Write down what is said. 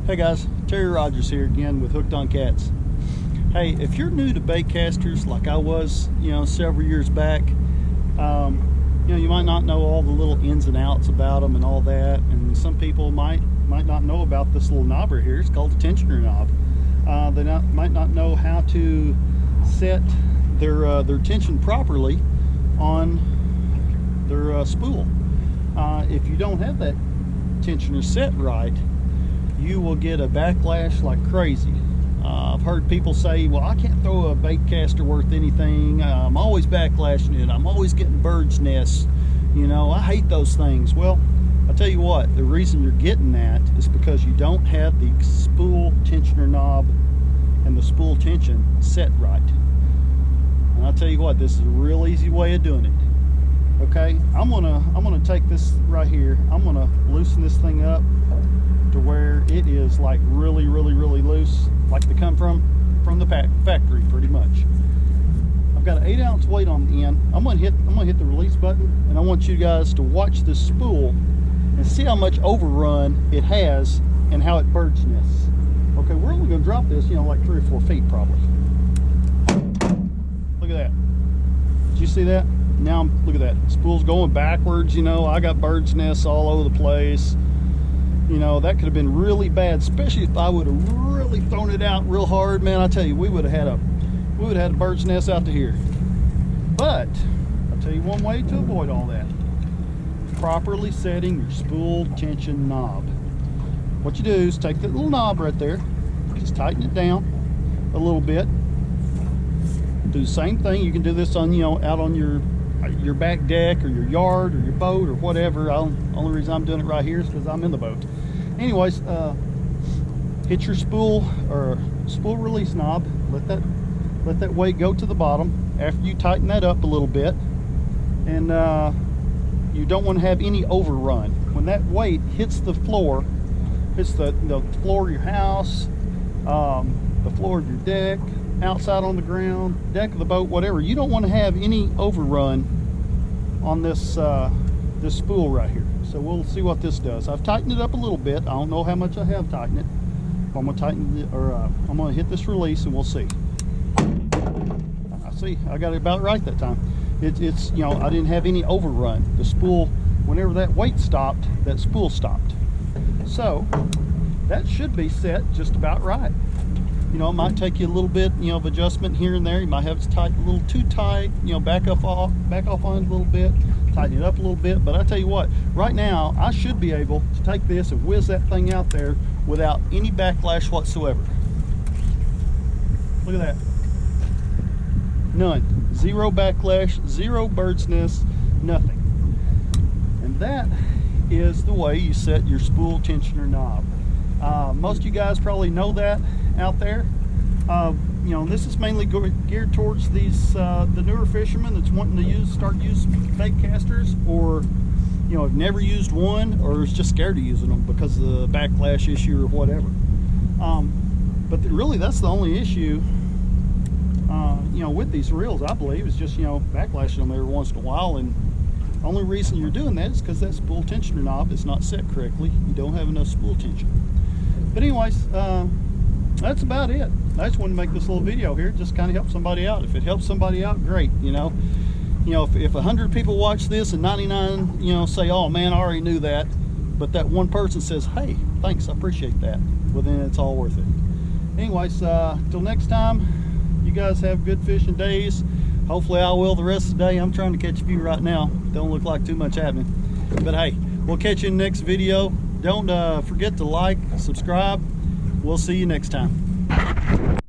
Hey guys, Terry Rogers here again with Hooked on Cats. Hey, if you're new to bait casters like I was, several years back, you might not know all the little ins and outs about them and all that, and some people might not know about this little knob right here. It's called the tensioner knob. They might not know how to set their tension properly on their spool. If you don't have that tensioner set right, you will get a backlash like crazy. I've heard people say, well, I can't throw a bait caster worth anything. I'm always backlashing it. I'm always getting bird's nests. I hate those things. Well, I'll tell you what, the reason you're getting that is because you don't have the spool tensioner knob and the spool tension set right. And I'll tell you what, this is a real easy way of doing it. Okay, I'm gonna take this right here. I'm gonna loosen this thing up to where it is like really loose, like they come from the factory pretty much. I've got an 8-ounce weight on the end. I'm gonna hit the release button, and I want you guys to watch this spool and see how much overrun it has and how it bird's nests. Okay, we're only gonna drop this, like 3 or 4 feet probably. Look at that. Did you see that? Now look at that. Spool's going backwards. I got bird's nests all over the place. That could have been really bad, especially if I would have really thrown it out real hard. Man, I tell you, we would have had a bird's nest out to here. But I'll tell you one way to avoid all that: properly setting your spool tension knob. What you do is take that little knob right there, just tighten it down a little bit. Do the same thing. You can do this on out on your back deck or your yard or your boat or whatever. Only reason I'm doing it right here is because I'm in the boat. Anyways, hit your spool or spool release knob. Let that weight go to the bottom after you tighten that up a little bit, and you don't want to have any overrun. When that weight hits the floor, hits the floor of your house, the floor of your deck, outside on the ground, deck of the boat, whatever, you don't want to have any overrun on this this spool right here. So we'll see what this does. I've tightened it up a little bit. I don't know how much I have tightened it. I'm gonna tighten it, or I'm gonna hit this release and we'll see. I got it about right that time. It's I didn't have any overrun. The spool, whenever that weight stopped, that spool stopped. So that should be set just about right. It might take you a little bit, of adjustment here and there. You might have it tight, a little too tight, back off on it a little bit, tighten it up a little bit. But I tell you what, right now, I should be able to take this and whiz that thing out there without any backlash whatsoever. Look at that. None. Zero backlash, zero bird's nest, nothing. And that is the way you set your spool tensioner knob. Most of you guys probably know that out there. This is mainly geared towards these the newer fishermen that's wanting to start using bait casters, or have never used one, or is just scared of using them because of the backlash issue or whatever. But really, that's the only issue with these reels, I believe, is just backlashing them every once in a while. And the only reason you're doing that is because that spool tensioner knob is not set correctly. You don't have enough spool tension. But anyways, that's about it. I just wanted to make this little video here, just kind of help somebody out. If it helps somebody out, great. If 100 people watch this and 99 say, oh man, I already knew that, but that one person says, hey, thanks, I appreciate that, well, then it's all worth it. Anyways, till next time, you guys have good fishing days. Hopefully I will the rest of the day. I'm trying to catch a few right now. Don't look like too much happening, but hey, we'll catch you in the next video. Don't forget to like, subscribe. We'll see you next time.